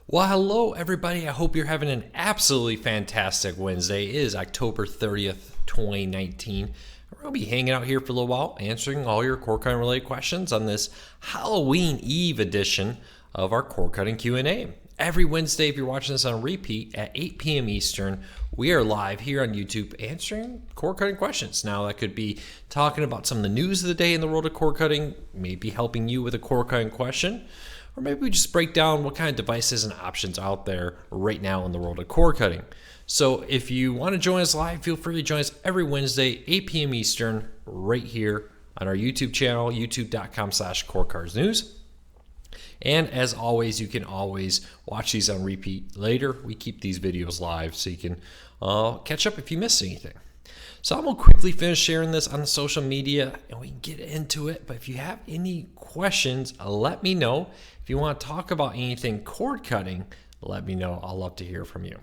Well, hello, everybody. I hope you're having an absolutely fantastic Wednesday. It is October 30th, 2019. We're going to be hanging out here for a little while, answering all your core cutting related questions on this Halloween Eve edition of our core cutting Q&A. Every Wednesday, if you're watching this on repeat at 8 p.m. Eastern, we are live here on YouTube answering core cutting questions. Now, that could be talking about some of the news of the day in the world of core cutting, maybe helping you with a core cutting question, or maybe we just break down what kind of devices and options out there right now in the world of cord cutting. So if you want to join us live, feel free to join us every Wednesday, 8 p.m. Eastern, right here on our YouTube channel, youtube.com/cordcardsnews. And as always, you can always watch these on repeat later. We keep these videos live so you can catch up if you miss anything. So I'm going to quickly finish sharing this on the social media and we can get into it. But if you have any questions, let me know. If you want to talk about anything cord cutting, let me know. I'll love to hear from you.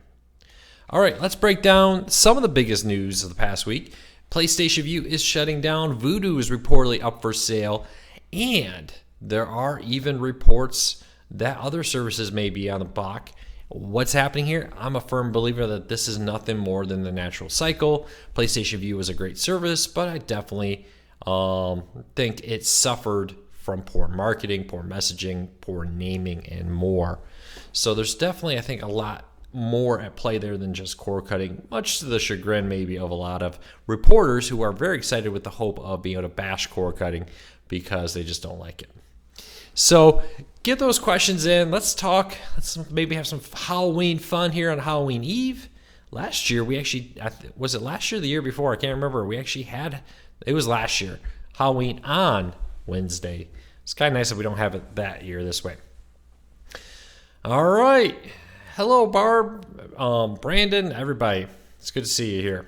All right, let's break down some of the biggest news of the past week. PlayStation Vue is shutting down. Vudu is reportedly up for sale. And there are even reports that other services may be on the block. What's happening here? I'm a firm believer that this is nothing more than the natural cycle. PlayStation Vue is a great service, but I definitely think it suffered from poor marketing, poor messaging, poor naming, and more. So there's definitely, I think, a lot more at play there than just cord cutting, much to the chagrin maybe of a lot of reporters who are very excited with the hope of being able to bash cord cutting because they just don't like it. So get those questions in. Let's talk. Let's maybe have some Halloween fun here on Halloween Eve. Last year, we actually, was it last year or the year before? I can't remember. We actually had, it was last year, Halloween on Wednesday. It's kind of nice that we don't have it that year this way. All right. Hello, Barb, Brandon, everybody. It's good to see you here.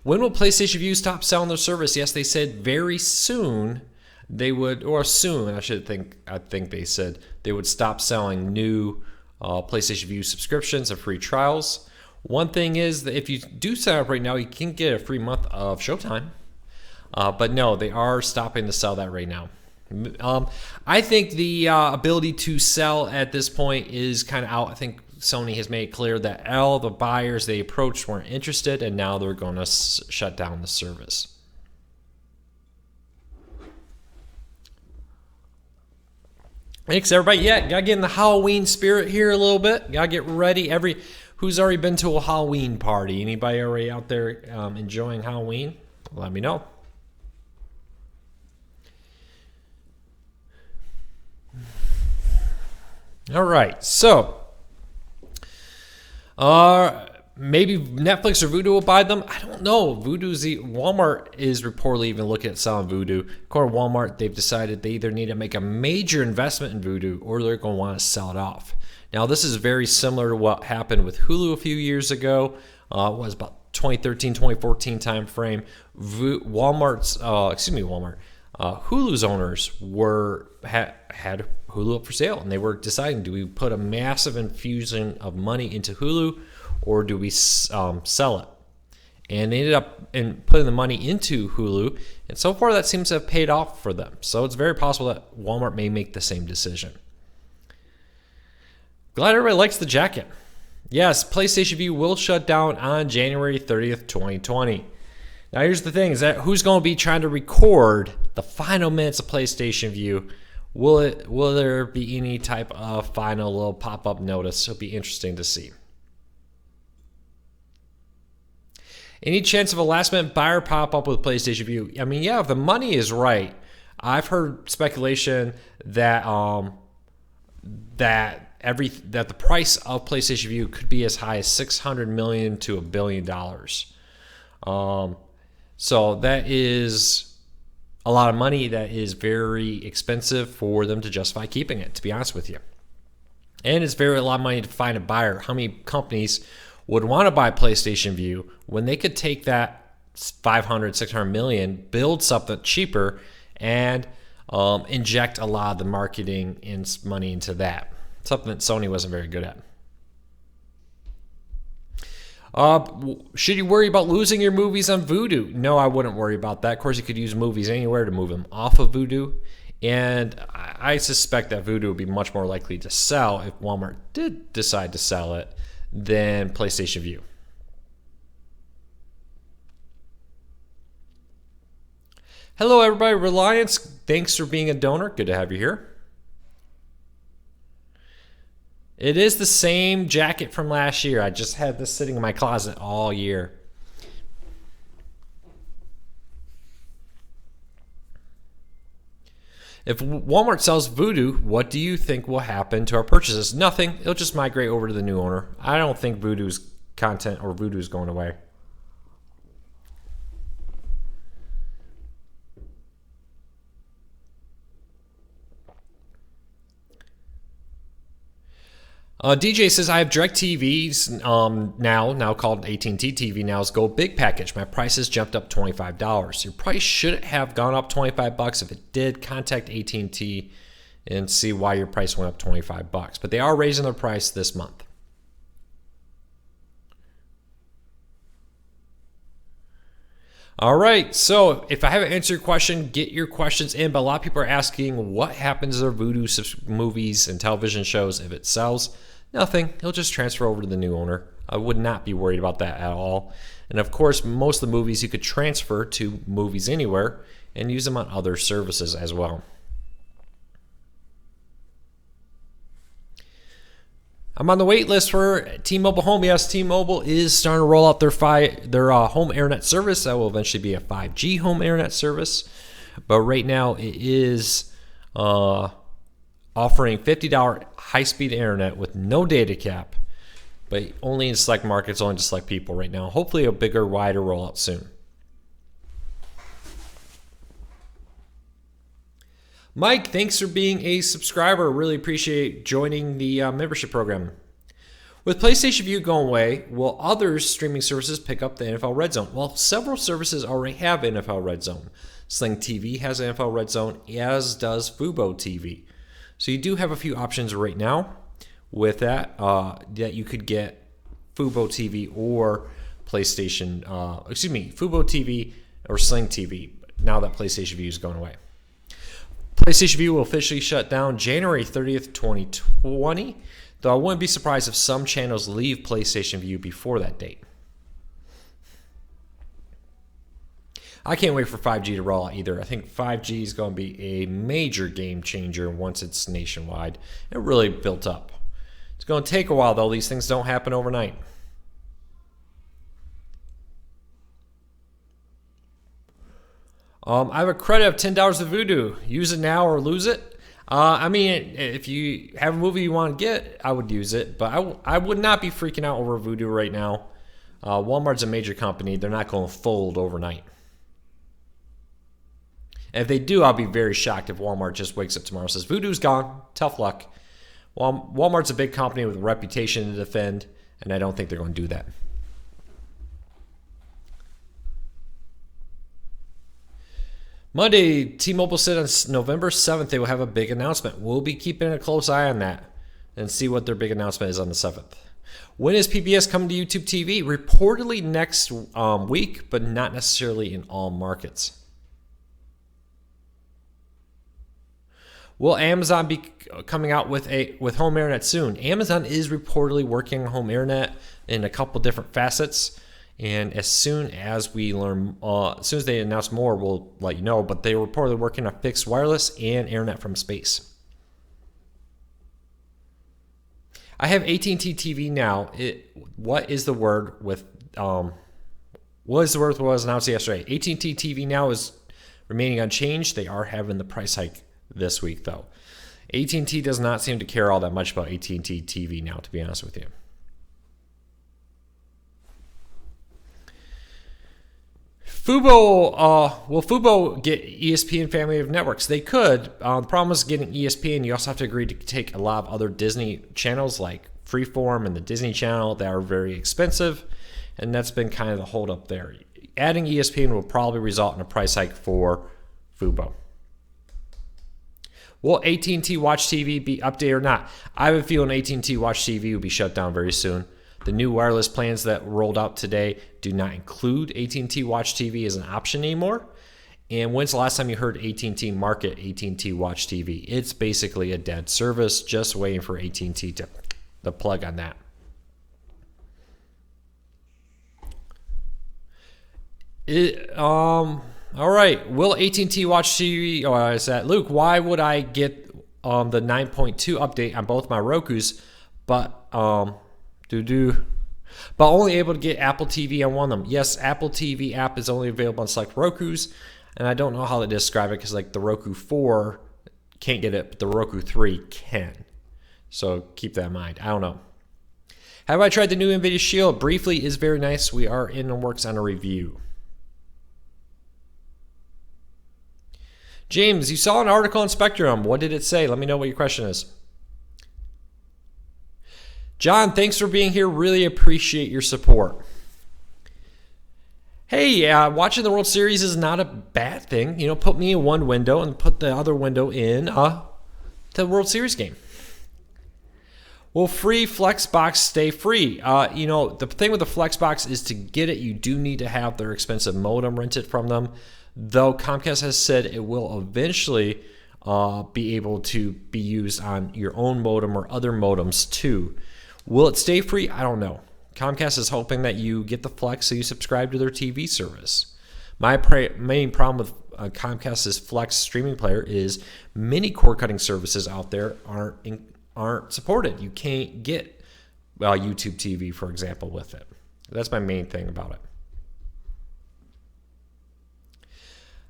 When will PlayStation Vue stop selling their service? Yes, they said very soon. They would, or soon, I think they said they would stop selling new PlayStation Vue subscriptions and free trials. One thing is that if you do sign up right now, you can get a free month of Showtime. But no, they are stopping to sell that right now. I think the ability to sell at this point is kind of out. I think Sony has made it clear that all the buyers they approached weren't interested, and now they're going to shut down the service. Thanks, everybody. Yeah, gotta get in the Halloween spirit here a little bit. Gotta get ready. Who's already been to a Halloween party? Anybody already out there enjoying Halloween? Let me know. All right, so maybe Netflix or Vudu will buy them. I don't know. Walmart is reportedly even looking at selling Vudu. According to Walmart, they've decided they either need to make a major investment in Vudu or they're going to want to sell it off. Now, this is very similar to what happened with Hulu a few years ago. It was about 2013, 2014 time frame. Hulu's owners had Hulu up for sale, and they were deciding, do we put a massive infusion of money into Hulu or do we sell it? And they ended up putting the money into Hulu, and so far that seems to have paid off for them. So it's very possible that Walmart may make the same decision. Glad everybody likes the jacket. Yes, PlayStation Vue will shut down on January 30th, 2020. Now here's the thing, is that who's going to be trying to record the final minutes of PlayStation Vue? Will there be any type of final little pop-up notice? It'll be interesting to see. Any chance of a last-minute buyer pop-up with PlayStation Vue? I mean, yeah, if the money is right. I've heard speculation that that the price of PlayStation Vue could be as high as $600 million to $1 billion. So that is a lot of money that is very expensive for them to justify keeping it, to be honest with you. And it's a lot of money to find a buyer. How many companies would want to buy PlayStation Vue when they could take that $600 million, build something cheaper, and inject a lot of the marketing and money into that? Something that Sony wasn't very good at. Should you worry about losing your movies on Vudu? No, I wouldn't worry about that. Of course, you could use movies anywhere to move them off of Vudu. And I suspect that Vudu would be much more likely to sell if Walmart did decide to sell it than PlayStation Vue. Hello, everybody. Reliance, thanks for being a donor. Good to have you here. It is the same jacket from last year. I just had this sitting in my closet all year. If Walmart sells Vudu, what do you think will happen to our purchases? Nothing. It'll just migrate over to the new owner. I don't think Vudu's content or Vudu's going away. DJ says, I have DirecTV's now called AT&T TV Now's Gold Big Package. My prices jumped up $25. Your price should have gone up $25. If it did, contact AT&T and see why your price went up $25. But they are raising their price this month. All right, so if I haven't answered your question, get your questions in. But a lot of people are asking what happens to their Vudu movies and television shows if it sells. Nothing. He'll just transfer over to the new owner. I would not be worried about that at all. And of course, most of the movies you could transfer to Movies Anywhere and use them on other services as well. I'm on the wait list for T-Mobile Home. Yes, T-Mobile is starting to roll out their home internet service. That will eventually be a 5G home internet service. But right now it is offering $50 high-speed internet with no data cap, but only in select markets, only to select people right now. Hopefully a bigger, wider rollout soon. Mike, thanks for being a subscriber. Really appreciate joining the membership program. With PlayStation Vue going away, will other streaming services pick up the NFL Red Zone? Well, several services already have NFL Red Zone. Sling TV has NFL Red Zone, as does Fubo TV. So you do have a few options right now with that, that you could get Fubo TV or Fubo TV or Sling TV now that PlayStation Vue is going away. PlayStation Vue will officially shut down January 30th, 2020, though I wouldn't be surprised if some channels leave PlayStation Vue before that date. I can't wait for 5G to roll out either. I think 5G is going to be a major game changer once it's nationwide. It really built up. It's going to take a while, though. These things don't happen overnight. I have a credit of $10 of Vudu. Use it now or lose it. I mean, if you have a movie you want to get, I would use it. But I would not be freaking out over Vudu right now. Walmart's a major company. They're not going to fold overnight. And if they do, I'll be very shocked if Walmart just wakes up tomorrow and says, Vudu's gone. Tough luck. Walmart's a big company with a reputation to defend, and I don't think they're going to do that. Monday, T-Mobile said on November 7th they will have a big announcement. We'll be keeping a close eye on that and see what their big announcement is on the 7th. When is PBS coming to YouTube TV? Reportedly next week, but not necessarily in all markets. Will Amazon be coming out with home internet soon? Amazon is reportedly working on home internet in a couple different facets. And as soon as we learn, as soon as they announce more, we'll let you know. But they were reportedly working on fixed wireless and internet from space. I have AT&T TV now. What is the word with? What is the word that was announced yesterday? AT&T TV now is remaining unchanged. They are having the price hike this week, though. AT&T does not seem to care all that much about AT&T TV now, to be honest with you. Fubo, will Fubo get ESPN family of networks? They could. The problem is getting ESPN. You also have to agree to take a lot of other Disney channels like Freeform and the Disney Channel that are very expensive, and that's been kind of the holdup there. Adding ESPN will probably result in a price hike for Fubo. Will AT&T Watch TV be updated or not? I have a feeling AT&T Watch TV will be shut down very soon. The new wireless plans that rolled out today do not include AT&T Watch TV as an option anymore. And when's the last time you heard AT&T market AT&T Watch TV? It's basically a dead service, just waiting for AT&T to the plug on that. All right. Will AT&T Watch TV? Oh, I said, Luke, why would I get the 9.2 update on both my Rokus, but but only able to get Apple TV on one of them? Yes, Apple TV app is only available on select Rokus, and I don't know how to describe it because like the Roku 4 can't get it, but the Roku 3 can. So keep that in mind. I don't know. Have I tried the new NVIDIA Shield? Briefly, is very nice. We are in the works on a review. James, you saw an article on Spectrum. What did it say? Let me know what your question is. John, thanks for being here. Really appreciate your support. Hey, watching the World Series is not a bad thing. You know, put me in one window and put the other window in the World Series game. Will free Flexbox stay free? You know, the thing with the Flexbox is to get it, you do need to have their expensive modem rented from them. Though Comcast has said it will eventually be able to be used on your own modem or other modems too. Will it stay free? I don't know. Comcast is hoping that you get the Flex so you subscribe to their TV service. My main problem with Comcast's Flex streaming player is many cord-cutting services out there aren't supported. You can't get YouTube TV, for example, with it. That's my main thing about it.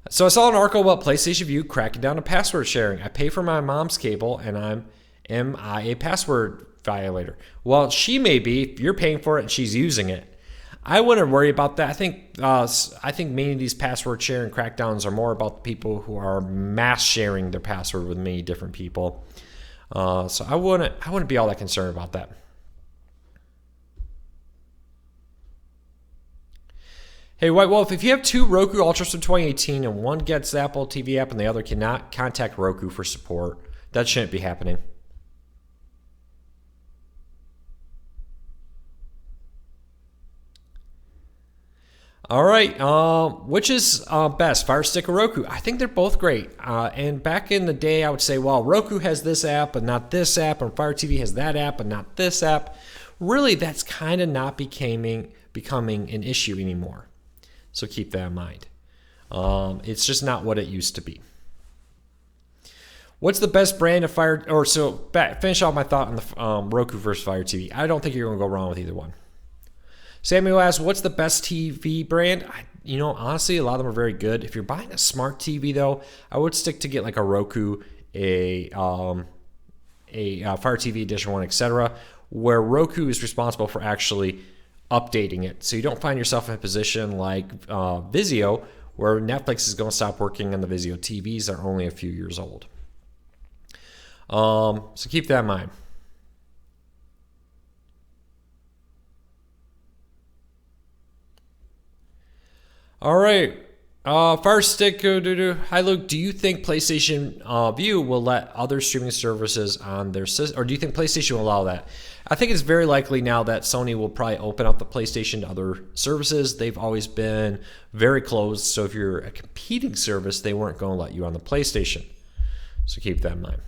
So I saw an article about PlayStation Vue cracking down on password sharing. I pay for my mom's cable, and am I a password violator? Well, she may be. If you're paying for it and she's using it, I wouldn't worry about that. I think mainly these password sharing crackdowns are more about the people who are mass sharing their password with many different people. So I wouldn't be all that concerned about that. Hey, White Wolf, if you have two Roku Ultras from 2018 and one gets the Apple TV app and the other cannot, contact Roku for support. That shouldn't be happening. All right, which is best, Fire Stick or Roku? I think they're both great. And back in the day, I would say, well, Roku has this app but not this app, and Fire TV has that app but not this app. Really, that's kind of not becoming an issue anymore. So keep that in mind. It's just not what it used to be. What's the best brand of Fire? Finish off my thought on the Roku versus Fire TV. I don't think you're going to go wrong with either one. Samuel asks, what's the best TV brand? Honestly, a lot of them are very good. If you're buying a smart TV, though, I would stick to get like a Roku, a Fire TV Edition 1, etc., where Roku is responsible for actually updating it. So you don't find yourself in a position like Vizio, where Netflix is going to stop working on the Vizio TVs that are only a few years old. So keep that in mind. All right. Fire Stick. Hi, Luke. Do you think PlayStation Vue will let other streaming services on their system, or do you think PlayStation will allow that? I think it's very likely now that Sony will probably open up the PlayStation to other services. They've always been very closed, so if you're a competing service, they weren't going to let you on the PlayStation. So keep that in mind.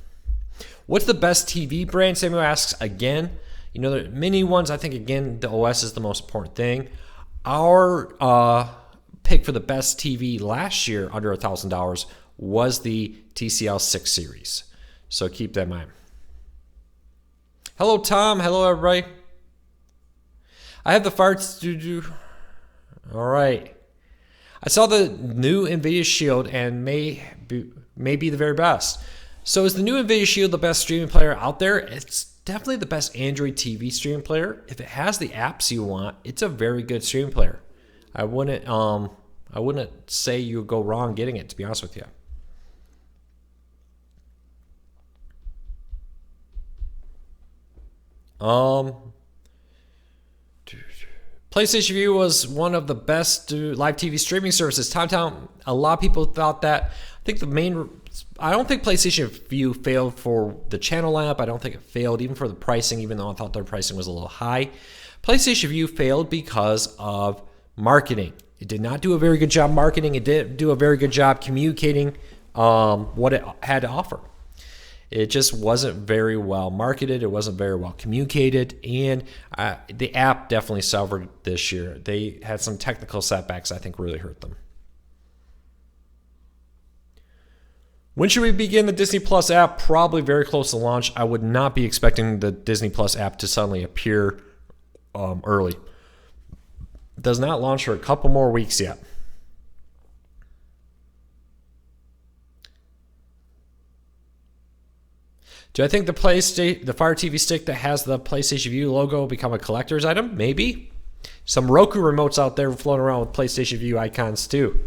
What's the best TV brand? Samuel asks again. There are many ones. I think, again, the OS is the most important thing. Our pick for the best TV last year under $1,000 was the TCL 6 series. So keep that in mind. Hello, Tom. Hello, everybody. I have the Fire Studio. All right. I saw the new NVIDIA Shield and may be the very best. So is the new NVIDIA Shield the best streaming player out there? It's definitely the best Android TV streaming player. If it has the apps you want, it's a very good streaming player. I wouldn't say you would go wrong getting it, to be honest with you. PlayStation Vue was one of the best live TV streaming services. A lot of people thought that. I don't think PlayStation Vue failed for the channel lineup. I don't think it failed even for the pricing, even though I thought their pricing was a little high. PlayStation Vue failed because of marketing. It did not do a very good job marketing. It didn't do a very good job communicating what it had to offer. It just wasn't very well marketed. It wasn't very well communicated. And the app definitely suffered this year. They had some technical setbacks I think really hurt them. When should we begin the Disney Plus app? Probably very close to launch. I would not be expecting the Disney Plus app to suddenly appear early. It does not launch for a couple more weeks yet. Do I think the Fire TV stick that has the PlayStation View logo will become a collector's item? Maybe. Some Roku remotes out there floating around with PlayStation View icons too.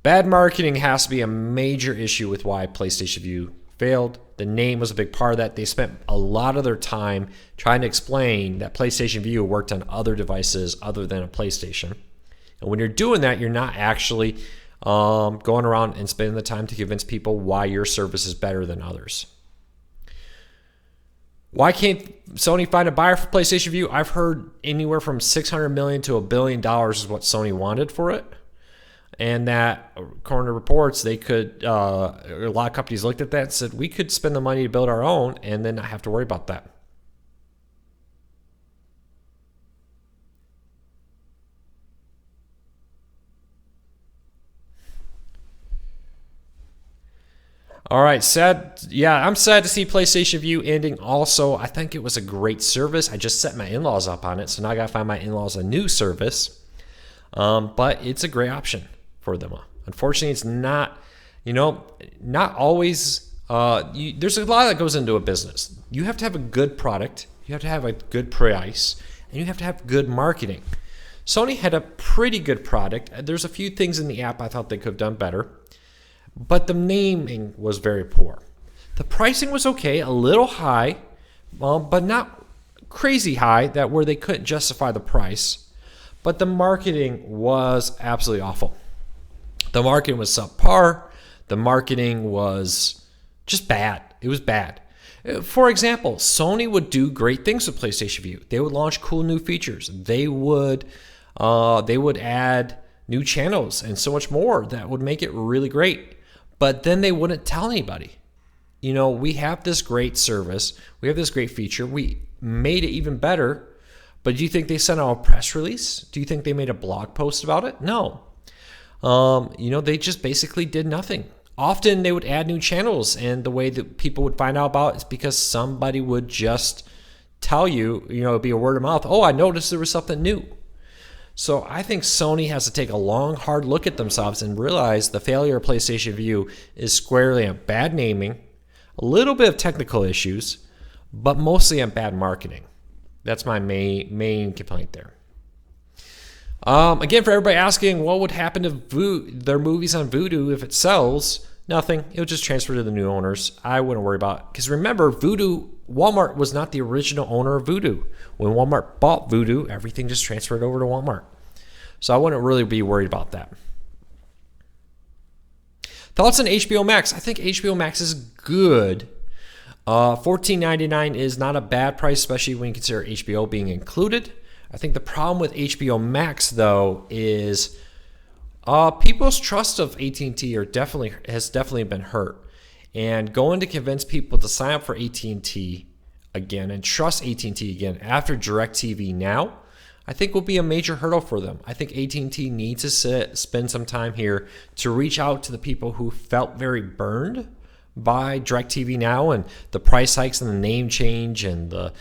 Bad marketing has to be a major issue with why PlayStation View failed. The name was a big part of that. They spent a lot of their time trying to explain that PlayStation View worked on other devices other than a PlayStation. And when you're doing that, you're not actually going around and spending the time to convince people why your service is better than others. Why can't Sony find a buyer for PlayStation View? I've heard anywhere from $600 million to $1 billion is what Sony wanted for it. And that, according to reports, they could, a lot of companies looked at that and said, we could spend the money to build our own and then not have to worry about that. All right, sad. Yeah, I'm sad to see PlayStation View ending also. I think it was a great service. I just set my in-laws up on it, so now I got to find my in-laws a new service. But it's a great option for them. Unfortunately, it's not, not always, there's a lot that goes into a business. You have to have a good product, you have to have a good price, and you have to have good marketing. Sony had a pretty good product. There's a few things in the app I thought they could have done better, but the naming was very poor. The pricing was okay, a little high, but not crazy high that where they couldn't justify the price. But the marketing was absolutely awful. The marketing was subpar. The marketing was just bad. It was bad. For example, Sony would do great things with PlayStation View. They would launch cool new features. They would add new channels and so much more that would make it really great. But then they wouldn't tell anybody. We have this great service. We have this great feature. We made it even better. But do you think they sent out a press release? Do you think they made a blog post about it? No. They just basically did nothing. Often they would add new channels, and the way that people would find out about it is because somebody would just tell you, it'd be a word of mouth. Oh, I noticed there was something new. So I think Sony has to take a long, hard look at themselves and realize the failure of PlayStation View is squarely on bad naming, a little bit of technical issues, but mostly on bad marketing. That's my main complaint there. Again, for everybody asking, what would happen to their movies on Vudu if it sells? Nothing. It would just transfer to the new owners. I wouldn't worry about it. Because remember, Walmart was not the original owner of Vudu. When Walmart bought Vudu, everything just transferred over to Walmart. So I wouldn't really be worried about that. Thoughts on HBO Max? I think HBO Max is good. $14.99 is not a bad price, especially when you consider HBO being included. I think the problem with HBO Max, though, is people's trust of AT&T has definitely been hurt. And going to convince people to sign up for AT&T again and trust AT&T again after DirecTV Now, I think will be a major hurdle for them. I think AT&T needs to spend some time here to reach out to the people who felt very burned by DirecTV Now and the price hikes and the name change and the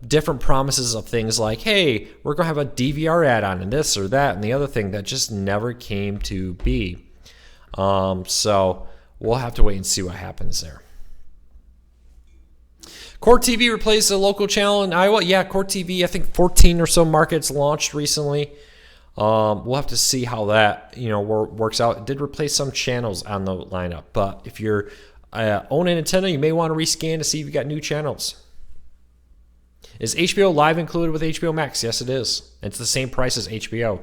different promises of things like, hey, we're going to have a DVR add-on and this or that and the other thing that just never came to be. So we'll have to wait and see what happens there. Court TV replaced a local channel in Iowa. Yeah, Court TV, I think 14 or so markets launched recently. We'll have to see how that works out. It did replace some channels on the lineup, but if you're owning a Nintendo, you may want to rescan to see if you got new channels. Is HBO Live included with HBO Max? Yes, it is. It's the same price as HBO.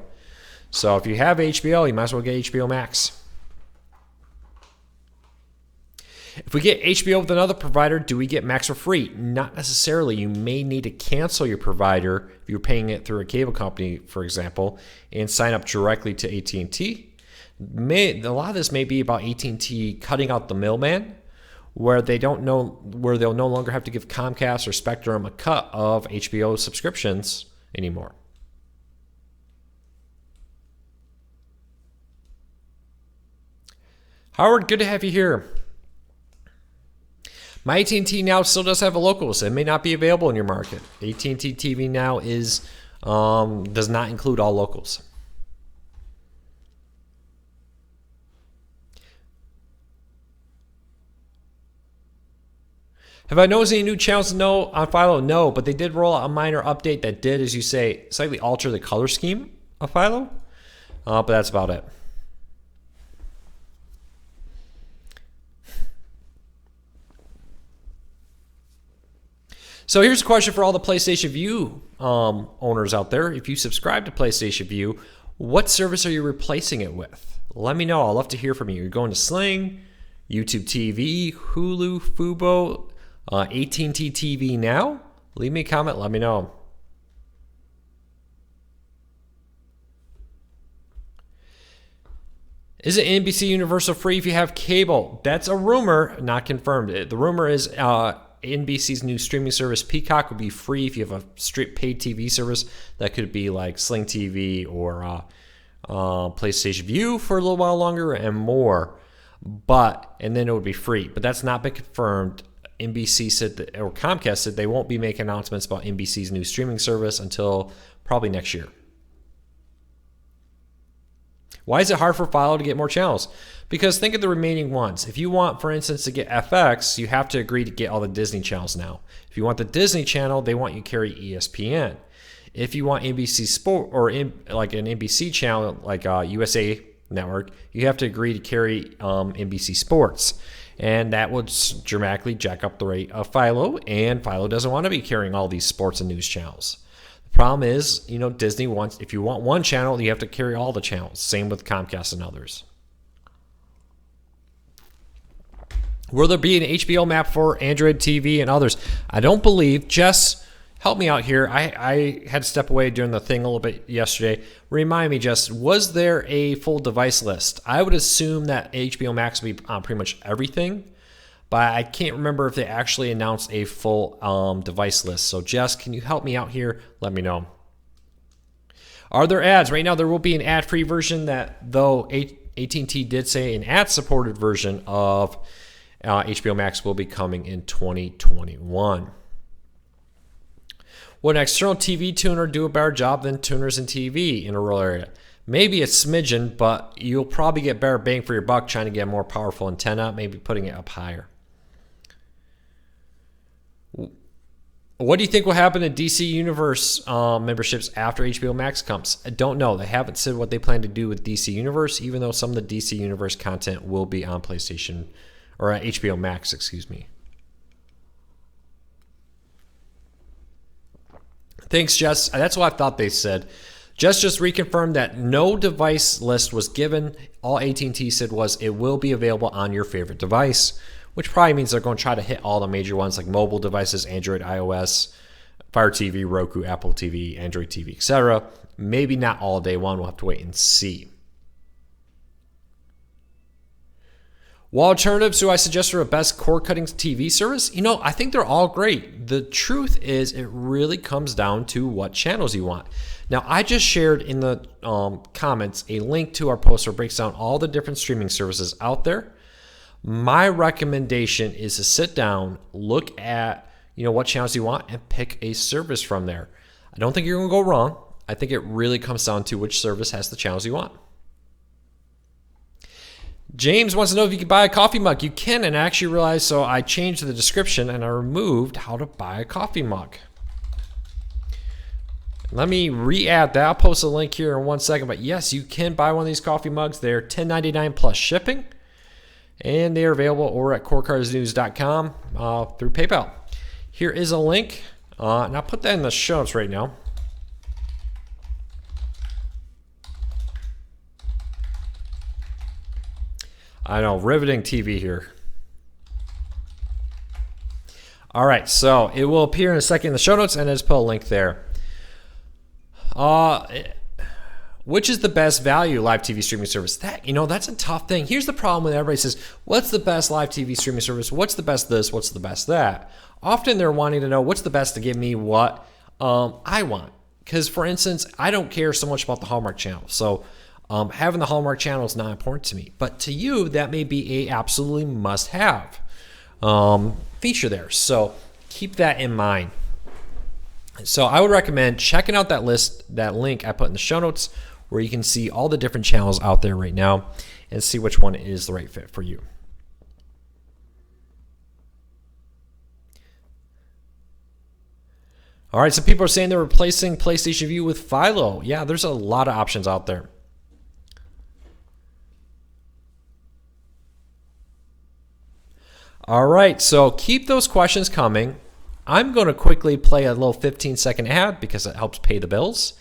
So if you have HBO, you might as well get HBO Max. If we get HBO with another provider, do we get Max for free? Not necessarily. You may need to cancel your provider if you're paying it through a cable company, for example, and sign up directly to AT&T. A lot of this may be about AT&T cutting out the middleman, where they'll no longer have to give Comcast or Spectrum a cut of HBO subscriptions anymore. Howard, good to have you here. My AT&T Now still does have a locals. It may not be available in your market. AT&T TV Now does not include all locals. Have I noticed any new channels? No, on Philo, no, but they did roll out a minor update that did, as you say, slightly alter the color scheme of Philo, but that's about it. So here's a question for all the PlayStation Vue owners out there. If you subscribe to PlayStation Vue, what service are you replacing it with? Let me know. I'd love to hear from you. You're going to Sling, YouTube TV, Hulu, Fubo, AT&T TV Now? Leave me a comment. Let me know. Is it NBC Universal free if you have cable? That's a rumor, not confirmed. The rumor is NBC's new streaming service Peacock will be free if you have a straight paid TV service. That could be like Sling TV or PlayStation Vue for a little while longer and more. And then it would be free. But that's not been confirmed. NBC said that, or Comcast said they won't be making announcements about NBC's new streaming service until probably next year. Why is it hard for Philo to get more channels? Because think of the remaining ones. If you want, for instance, to get FX, you have to agree to get all the Disney channels now. If you want the Disney channel, they want you to carry ESPN. If you want NBC Sport or like an NBC channel like USA Network, you have to agree to carry NBC Sports. And that would dramatically jack up the rate of Philo, and Philo doesn't want to be carrying all these sports and news channels. The problem is, Disney wants, if you want one channel, you have to carry all the channels. Same with Comcast and others. Will there be an HBO map for Android TV and others? I don't believe. Jess, help me out here. I had to step away during the thing a little bit yesterday. Remind me, Jess, was there a full device list? I would assume that HBO Max would be on pretty much everything, but I can't remember if they actually announced a full device list. So, Jess, can you help me out here? Let me know. Are there ads? Right now, there will be an ad-free version that, though AT&T did say an ad-supported version of HBO Max will be coming in 2021. Would an external TV tuner do a better job than tuners in TV in a rural area? Maybe a smidgen, but you'll probably get better bang for your buck trying to get a more powerful antenna, maybe putting it up higher. What do you think will happen to DC Universe memberships after HBO Max comes? I don't know. They haven't said what they plan to do with DC Universe, even though some of the DC Universe content will be on PlayStation or HBO Max, excuse me. Thanks, Jess. That's what I thought they said. Jess just reconfirmed that no device list was given. All AT&T said was it will be available on your favorite device, which probably means they're going to try to hit all the major ones like mobile devices, Android, iOS, Fire TV, Roku, Apple TV, Android TV, etc. Maybe not all day one. We'll have to wait and see. What alternatives do I suggest for a best cord-cutting TV service? I think they're all great. The truth is it really comes down to what channels you want. Now, I just shared in the comments a link to our post where it breaks down all the different streaming services out there. My recommendation is to sit down, look at what channels you want, and pick a service from there. I don't think you're going to go wrong. I think it really comes down to which service has the channels you want. James wants to know if you can buy a coffee mug. You can, and I actually realized, so I changed the description and I removed how to buy a coffee mug. Let me re-add that. I'll post a link here in 1 second. But yes, you can buy one of these coffee mugs. They're $10.99 plus shipping. And they are available over at corecarsnews.com through PayPal. Here is a link. And I'll put that in the show notes right now. I know, riveting TV here. All right, so it will appear in a second in the show notes, and I just put a link there. Which is the best value live TV streaming service? That's a tough thing. Here's the problem when everybody says, what's the best live TV streaming service? What's the best this? What's the best that? Often they're wanting to know what's the best to give me what I want. Because, for instance, I don't care so much about the Hallmark channel. So having the Hallmark channel is not important to me. But to you, that may be a absolutely must-have feature there. So keep that in mind. So I would recommend checking out that link I put in the show notes, where you can see all the different channels out there right now and see which one is the right fit for you. All right, so people are saying they're replacing PlayStation Vue with Philo. Yeah, there's a lot of options out there. All right, so keep those questions coming. I'm going to quickly play a little 15-second ad because it helps pay the bills.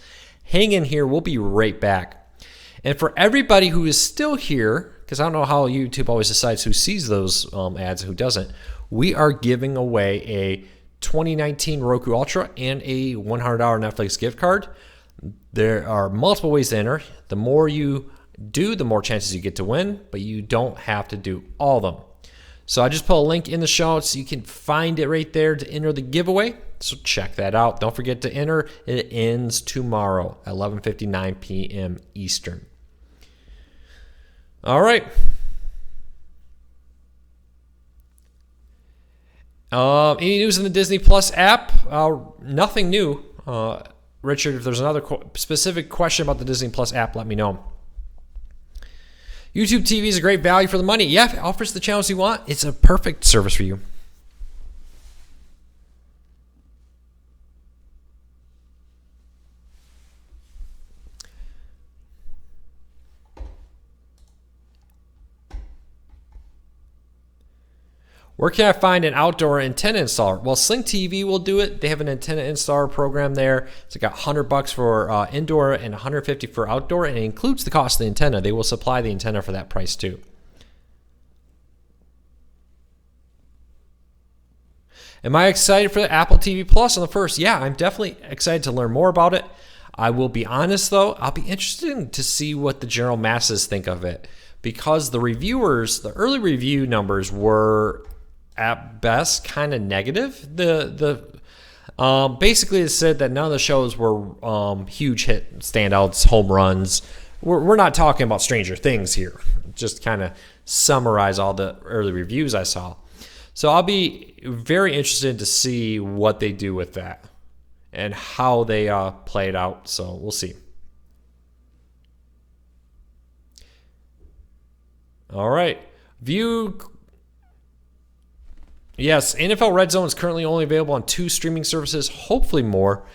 Hang in here. We'll be right back. And for everybody who is still here, because I don't know how YouTube always decides who sees those ads and who doesn't, we are giving away a 2019 Roku Ultra and a $100 Netflix gift card. There are multiple ways to enter. The more you do, the more chances you get to win, but you don't have to do all of them. So I just put a link in the show notes. You can find it right there to enter the giveaway. So check that out. Don't forget to enter. It ends tomorrow at 11:59 p.m. Eastern. All right. Any news in the Disney Plus app? Nothing new. Richard, if there's another specific question about the Disney Plus app, let me know. YouTube TV is a great value for the money. Yeah, if it offers the channels you want, it's a perfect service for you. Where can I find an outdoor antenna installer? Well, Sling TV will do it. They have an antenna installer program there. It's got $100 for indoor and $150 for outdoor, and it includes the cost of the antenna. They will supply the antenna for that price too. Am I excited for the Apple TV Plus on the first? Yeah, I'm definitely excited to learn more about it. I will be honest though, I'll be interested to see what the general masses think of it, because the reviewers, the early review numbers were at best kind of negative. Basically it said that none of the shows were huge hit standouts, home runs. We're not talking about Stranger Things here. Just kind of summarize all the early reviews I saw. So I'll be very interested to see what they do with that and how they play it out. So we'll see. All right. Yes, NFL Red Zone is currently only available on 2 streaming services, hopefully more.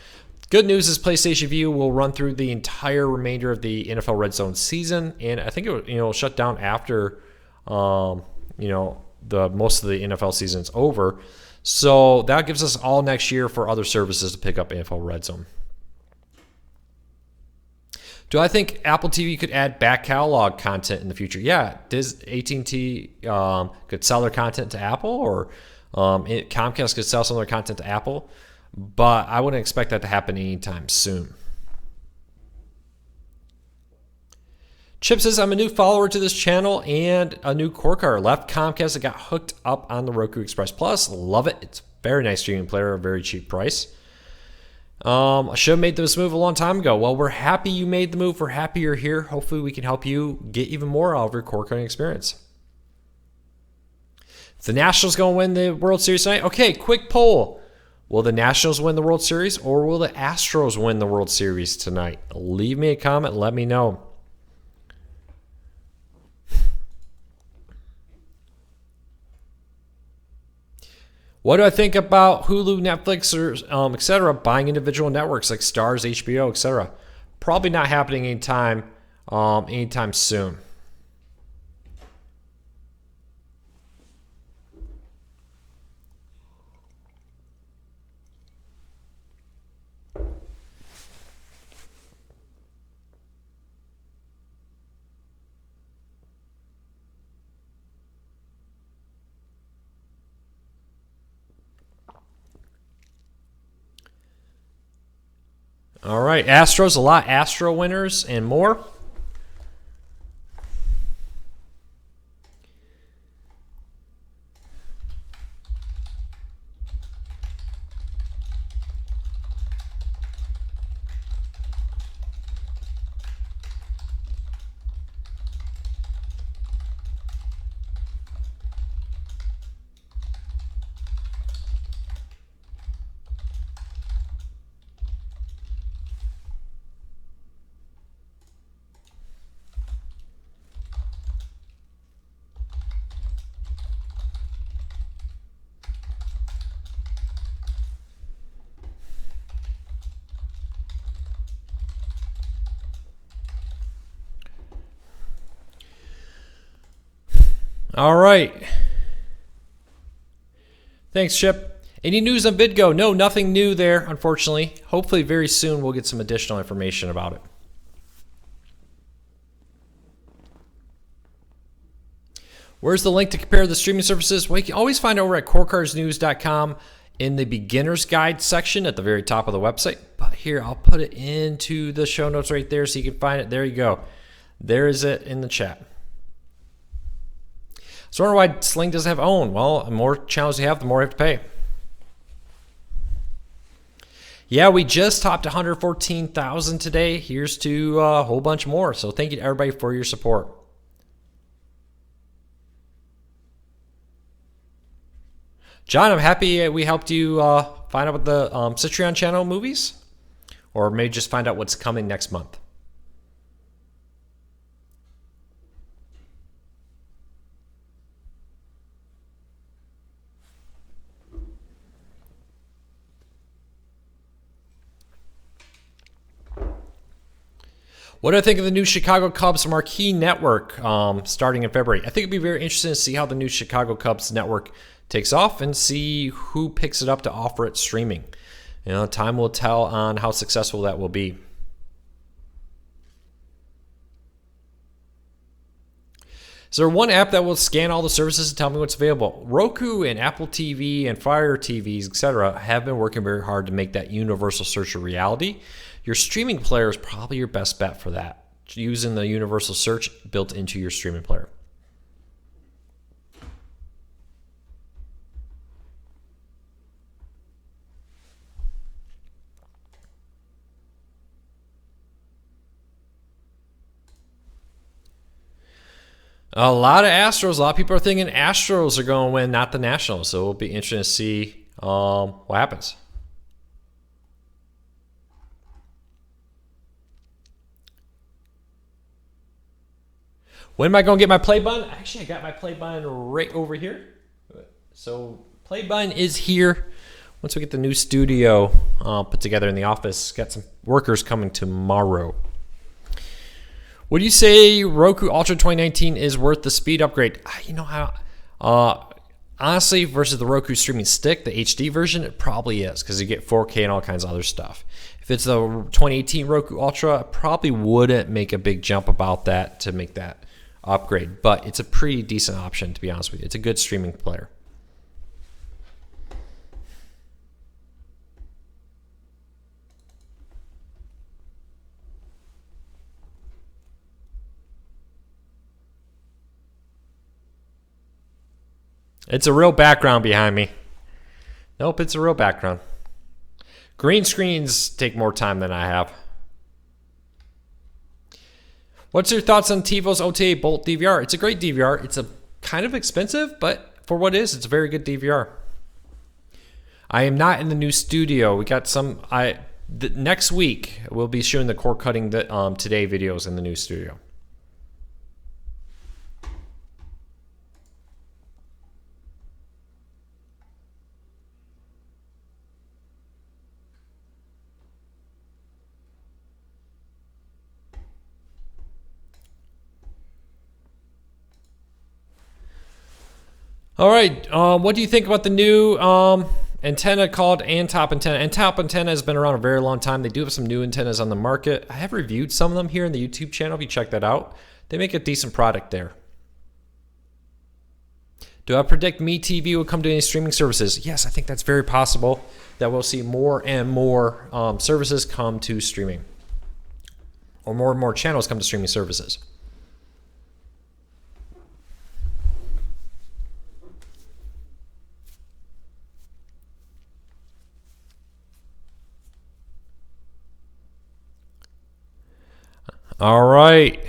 Good news is PlayStation Vue will run through the entire remainder of the NFL Red Zone season, and I think it will shut down after the most of the NFL season's over. So that gives us all next year for other services to pick up NFL Red Zone. Do I think Apple TV could add back catalog content in the future? Yeah, AT&T could sell their content to Apple, or Comcast could sell some of their content to Apple, but I wouldn't expect that to happen anytime soon. Chip says, I'm a new follower to this channel and a new core card. Left Comcast and got hooked up on the Roku Express Plus. Love it. It's a very nice streaming player, a very cheap price. I should have made this move a long time ago. Well, we're happy you made the move. We're happy you're here. Hopefully we can help you get even more out of your core cutting experience. If the Nationals going to win the World Series tonight? Okay, quick poll. Will the Nationals win the World Series, or will the Astros win the World Series tonight? Leave me a comment. Let me know. What do I think about Hulu, Netflix, or etc. buying individual networks like Starz, HBO, etc.? Probably not happening anytime soon. All right, Astros, a lot Astro winners and more. All right. Thanks, Chip. Any news on VidGo? No, nothing new there, unfortunately. Hopefully very soon we'll get some additional information about it. Where's the link to compare the streaming services? Well, you can always find it over at corecarsnews.com in the beginner's guide section at the very top of the website. But here, I'll put it into the show notes right there so you can find it. There you go. There is it in the chat. So I wonder why Sling doesn't have OWN. Well, the more channels you have, the more you have to pay. Yeah, we just topped 114,000 today. Here's to a whole bunch more. So thank you to everybody for your support. John, I'm happy we helped you find out what the Citrion channel movies, or maybe just find out what's coming next month. What do I think of the new Chicago Cubs marquee network starting in February? I think it'd be very interesting to see how the new Chicago Cubs network takes off and see who picks it up to offer it streaming. You know, time will tell on how successful that will be. Is there one app that will scan all the services and tell me what's available? Roku and Apple TV and Fire TVs, etc., have been working very hard to make that universal search a reality. Your streaming player is probably your best bet for that, using the universal search built into your streaming player. A lot of Astros. A lot of people are thinking Astros are going to win, not the Nationals. So it'll be interesting to see what happens. When am I going to get my play button? Actually, I got my play button right over here. So play button is here. Once we get the new studio put together in the office, got some workers coming tomorrow. Would you say Roku Ultra 2019 is worth the speed upgrade? You know how, honestly, versus the Roku streaming stick, the HD version, it probably is because you get 4K and all kinds of other stuff. If it's the 2018 Roku Ultra, I probably wouldn't make a big jump about that to make that upgrade, but it's a pretty decent option, to be honest with you. It's a good streaming player. It's a real background behind me. Nope, it's a real background. Green screens take more time than I have. What's your thoughts on TiVo's OTA Bolt DVR? It's a great DVR. It's a kind of expensive, but for what it is, it's a very good DVR. I am not in the new studio. We got some. Next week we'll be showing the cord cutting today videos in the new studio. All right, what do you think about the new antenna called Antop antenna? Antop antenna has been around a very long time. They do have some new antennas on the market. I have reviewed some of them here in the YouTube channel. If you check that out, they make a decent product there. Do I predict MeTV will come to any streaming services? Yes, I think that's very possible that we'll see more and more services come to streaming, or more and more channels come to streaming services. All right.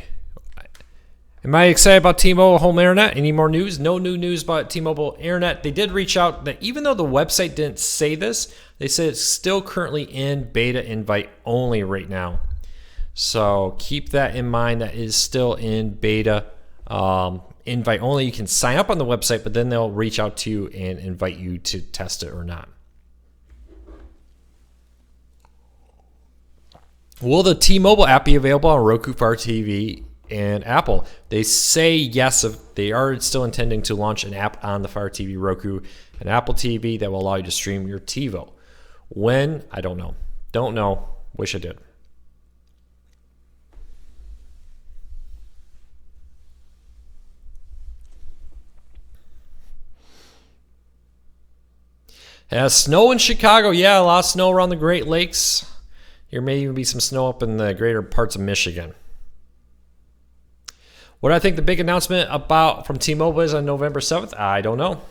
Am I excited about T-Mobile Home Internet? Any more news? No new news about T-Mobile Internet. They did reach out that even though the website didn't say this, they said it's still currently in beta invite only right now. So keep that in mind. That is still in beta invite only. You can sign up on the website, but then they'll reach out to you and invite you to test it or not. Will the T-Mobile app be available on Roku, Fire TV, and Apple? They say yes. They are still intending to launch an app on the Fire TV, Roku, and Apple TV that will allow you to stream your TiVo. When? I don't know. Don't know. Wish I did. Snow in Chicago. Yeah, a lot of snow around the Great Lakes. There may even be some snow up in the greater parts of Michigan. What do I think the big announcement about from T-Mobile is on November 7th? I don't know.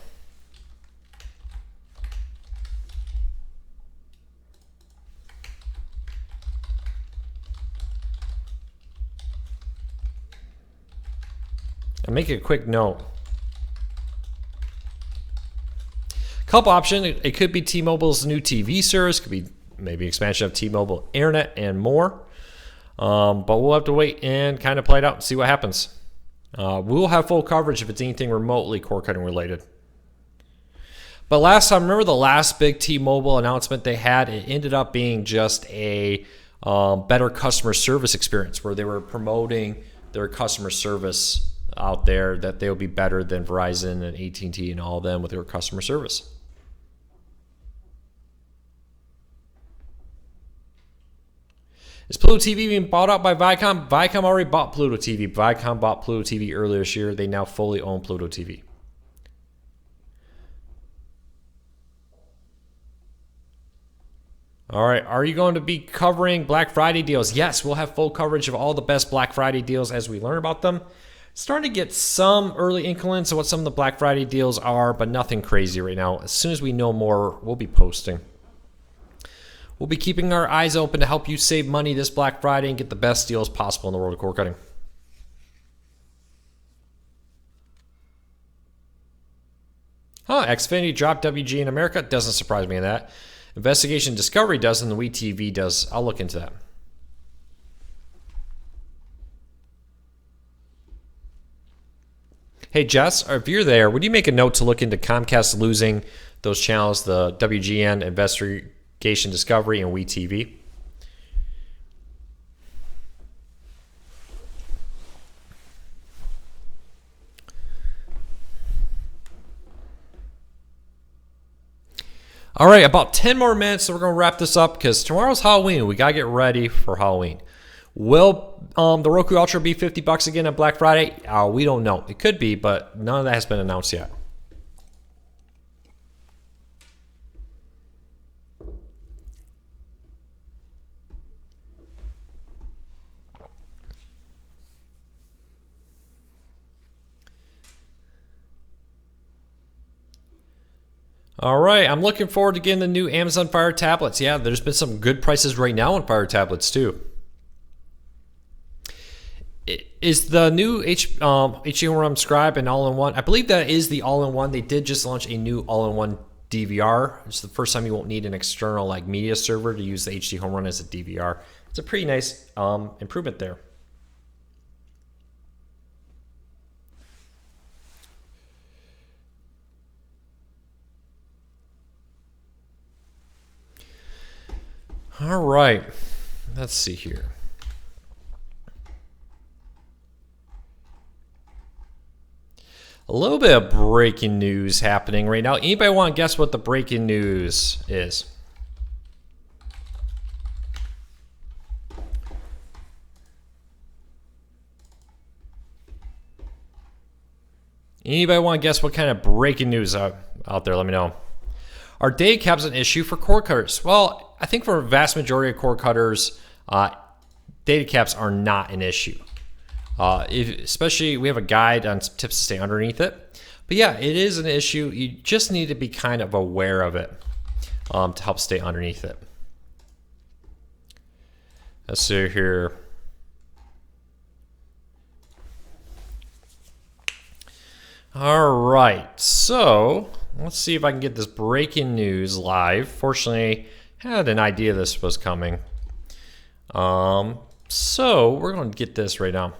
I'll make a quick note. Couple options. It could be T-Mobile's new TV service. Could be maybe expansion of T-Mobile Internet and more. But we'll have to wait and kind of play it out and see what happens. We'll have full coverage if it's anything remotely cord cutting related. But last time, remember the last big T-Mobile announcement they had? It ended up being just a better customer service experience where they were promoting their customer service out there, that they'll be better than Verizon and AT&T and all of them with their customer service. Is Pluto TV being bought out by Viacom? Viacom already bought Pluto TV. Viacom bought Pluto TV earlier this year. They now fully own Pluto TV. All right, are you going to be covering Black Friday deals? Yes, we'll have full coverage of all the best Black Friday deals as we learn about them. Starting to get some early inklings of what some of the Black Friday deals are, but nothing crazy right now. As soon as we know more, we'll be posting. We'll be keeping our eyes open to help you save money this Black Friday and get the best deals possible in the world of cord cutting. Xfinity dropped WG in America. Doesn't surprise me in that. Investigation Discovery does and the WeTV does. I'll look into that. Hey, Jess, if you're there, would you make a note to look into Comcast losing those channels, the WGN, Investigation Discovery, and WeTV? All right, about 10 more minutes, so we're going to wrap this up because tomorrow's Halloween. We got to get ready for Halloween. Will the Roku Ultra be $50 again on Black Friday? We don't know. It could be, but none of that has been announced yet. All right, I'm looking forward to getting the new Amazon Fire tablets. Yeah, there's been some good prices right now on Fire tablets too. Is the new HD Home Scribe an all-in-one? I believe that is the all-in-one. They did just launch a new all-in-one DVR. It's the first time you won't need an external like media server to use the HD Home Run as a DVR. It's a pretty nice improvement there. All right, let's see here. A little bit of breaking news happening right now. Anybody want to guess what the breaking news is? Anybody want to guess what kind of breaking news out there? Let me know. Are data caps an issue for cord cutters? Well, I think for a vast majority of cord cutters, data caps are not an issue. Especially, we have a guide on some tips to stay underneath it. But yeah, it is an issue. You just need to be kind of aware of it to help stay underneath it. Let's see here. All right, so let's see if I can get this breaking news live. Fortunately, I had an idea this was coming. So we're going to get this right now.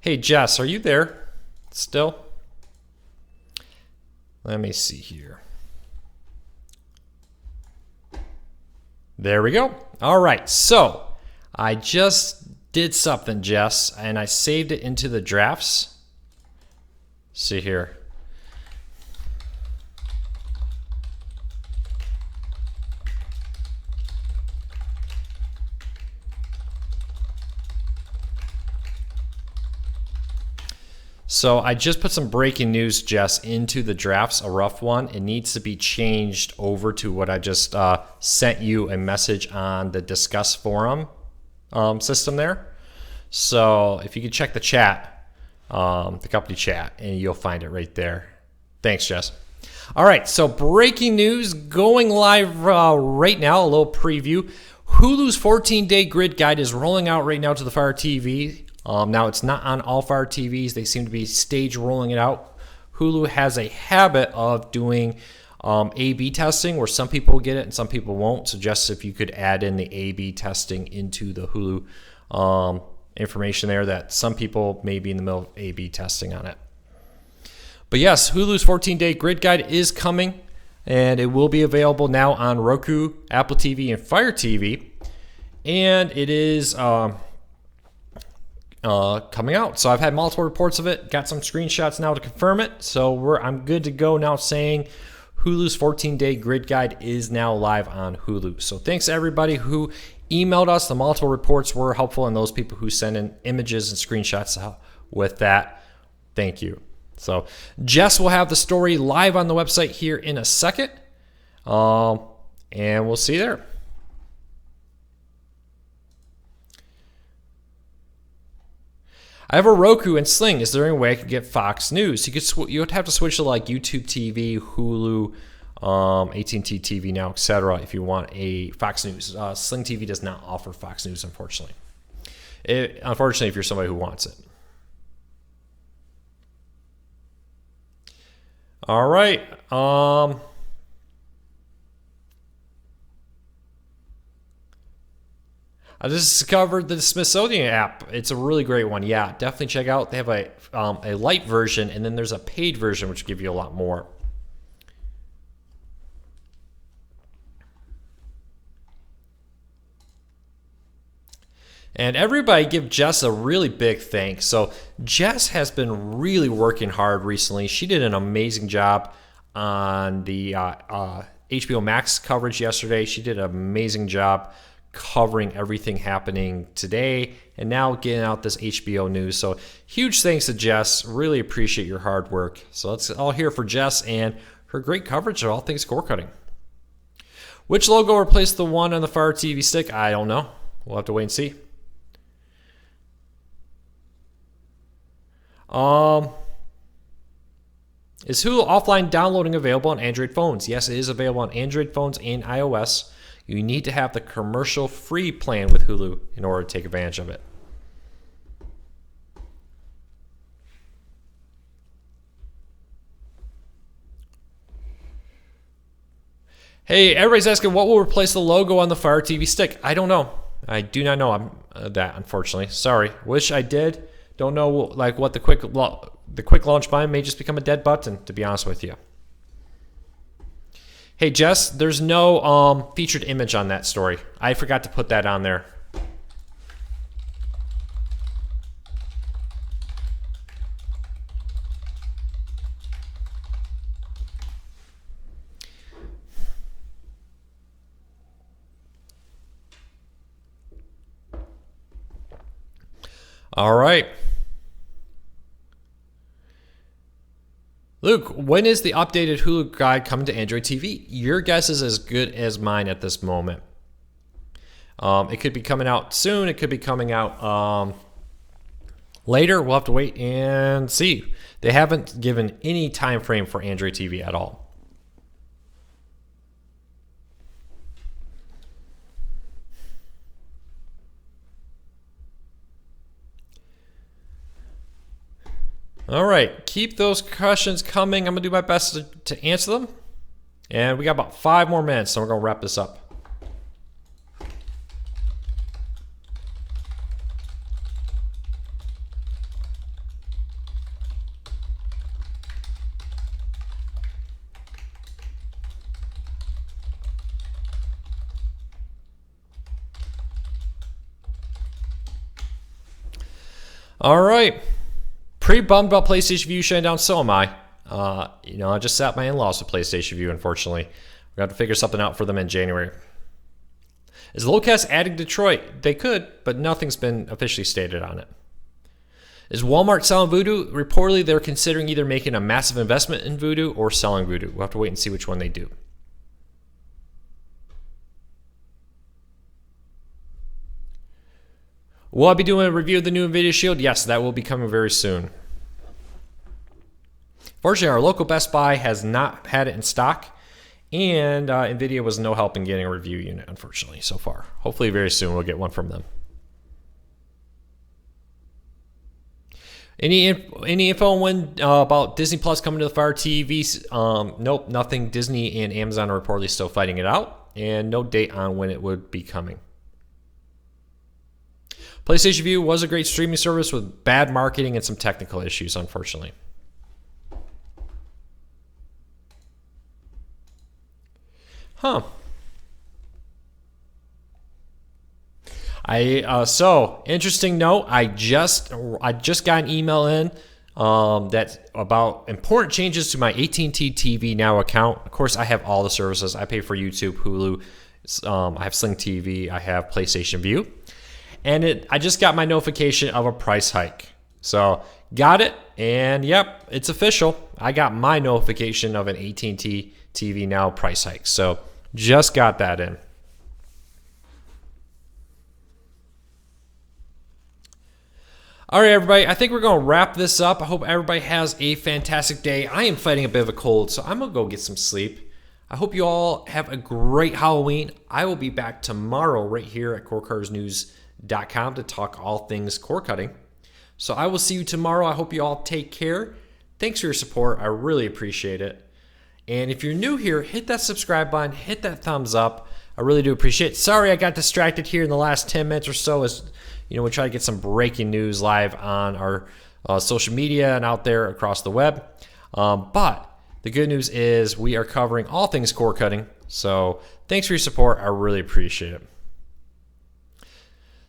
Hey, Jess, are you there still? Let me see here. There we go. All right, so I just did something, Jess, and I saved it into the drafts. See here. So I just put some breaking news, Jess, into the drafts, a rough one. It needs to be changed over to what I just sent you a message on the Discuss forum system there. So if you could check the chat, the company chat, and you'll find it right there. Thanks, Jess. All right, so breaking news going live right now, a little preview. Hulu's 14-day grid guide is rolling out right now to the Fire TV. Now, it's not on all Fire TVs. They seem to be stage rolling it out. Hulu has a habit of doing A/B testing where some people get it and some people won't. So just if you could add in the A/B testing into the Hulu information there, that some people may be in the middle of A/B testing on it. But yes, Hulu's 14-day grid guide is coming, and it will be available now on Roku, Apple TV, and Fire TV. And it is coming out. So I've had multiple reports of it, got some screenshots now to confirm it. So I'm good to go now saying Hulu's 14-day grid guide is now live on Hulu. So thanks to everybody who emailed us. The multiple reports were helpful, and those people who sent in images and screenshots with that, thank you. So Jess will have the story live on the website here in a second, and we'll see you there. I have a Roku and Sling. Is there any way I could get Fox News? You would have to switch to like YouTube TV, Hulu, AT&T TV now, etc. if you want a Fox News. Sling TV does not offer Fox News, unfortunately. Unfortunately, if you're somebody who wants it. All right. I just discovered the Smithsonian app. It's a really great one. Yeah, definitely check out. They have a light version, and then there's a paid version, which will give you a lot more. And everybody give Jess a really big thanks. So Jess has been really working hard recently. She did an amazing job on the HBO Max coverage yesterday. She did an amazing job covering everything happening today and now getting out this HBO news. So huge thanks to Jess. Really appreciate your hard work. So let's all hear for Jess and her great coverage of all things cord cutting. Which logo replaced the one on the Fire TV stick? I don't know. We'll have to wait and see. Is Hulu offline downloading available on Android phones? Yes, it is available on Android phones and iOS. You need to have the commercial-free plan with Hulu in order to take advantage of it. Hey, everybody's asking what will replace the logo on the Fire TV stick. I don't know. I do not know that, unfortunately. Sorry. Wish I did. Don't know like what the quick launch button may just become a dead button, to be honest with you. Hey, Jess, there's no featured image on that story. I forgot to put that on there. All right. Luke, when is the updated Hulu guide coming to Android TV? Your guess is as good as mine at this moment. It could be coming out soon. It could be coming out later. We'll have to wait and see. They haven't given any time frame for Android TV at all. All right, keep those questions coming. I'm going to do my best to answer them. And we got about 5 more minutes, so we're going to wrap this up. All right. Pretty bummed about PlayStation Vue shutting down, so am I. I just sat my in-laws with PlayStation Vue, unfortunately. We're going to have to figure something out for them in January. Is Locast adding Detroit? They could, but nothing's been officially stated on it. Is Walmart selling Vudu? Reportedly, they're considering either making a massive investment in Vudu or selling Vudu. We'll have to wait and see which one they do. Will I be doing a review of the new NVIDIA Shield? Yes, that will be coming very soon. Fortunately, our local Best Buy has not had it in stock, and NVIDIA was no help in getting a review unit, unfortunately, so far. Hopefully very soon we'll get one from them. Any info on when about Disney Plus coming to the Fire TVs? Nope, nothing. Disney and Amazon are reportedly still fighting it out, and no date on when it would be coming. PlayStation Vue was a great streaming service with bad marketing and some technical issues, unfortunately. So interesting note. I just got an email in that's about important changes to my AT&T TV Now account. Of course, I have all the services. I pay for YouTube, Hulu. I have Sling TV. I have PlayStation Vue. And I just got my notification of a price hike. So got it, and yep, it's official. I got my notification of an AT&T TV Now price hike. So just got that in. All right, everybody, I think we're going to wrap this up. I hope everybody has a fantastic day. I am fighting a bit of a cold, so I'm going to go get some sleep. I hope you all have a great Halloween. I will be back tomorrow right here at CoreCuttersNews.com to talk all things core cutting. So I will see you tomorrow. I hope you all take care. Thanks for your support. I really appreciate it. And if you're new here, hit that subscribe button, hit that thumbs up. I really do appreciate it. Sorry I got distracted here in the last 10 minutes or so as we try to get some breaking news live on our social media and out there across the web. But the good news is we are covering all things core cutting. So thanks for your support. I really appreciate it.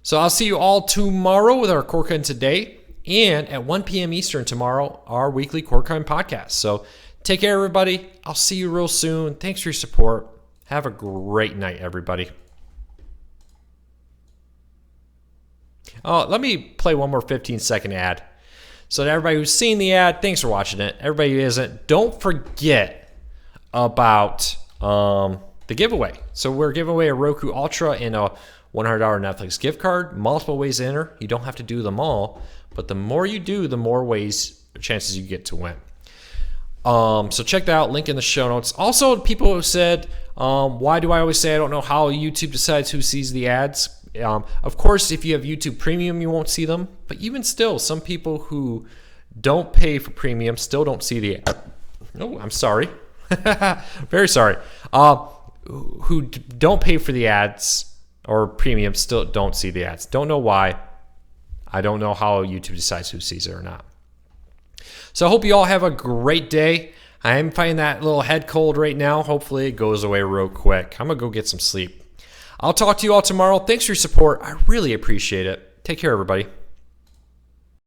So I'll see you all tomorrow with our Core Cutting Today, and at 1 p.m. Eastern tomorrow, our weekly Core Cutting podcast. So take care, everybody. I'll see you real soon. Thanks for your support. Have a great night, everybody. Oh, let me play one more 15-second ad. So to everybody who's seen the ad, thanks for watching it. Everybody who isn't, don't forget about the giveaway. So we're giving away a Roku Ultra and a $100 Netflix gift card. Multiple ways to enter. You don't have to do them all, but the more you do, the more chances you get to win. So check that out. Link in the show notes. Also, people have said, why do I always say I don't know how YouTube decides who sees the ads? Of course, if you have YouTube Premium, you won't see them. But even still, some people who don't pay for Premium still don't see the ad. Oh, I'm sorry. Very sorry. Who don't pay for the ads or Premium still don't see the ads. Don't know why. I don't know how YouTube decides who sees it or not. So I hope you all have a great day. I am fighting that little head cold right now. Hopefully it goes away real quick. I'm going to go get some sleep. I'll talk to you all tomorrow. Thanks for your support. I really appreciate it. Take care, everybody.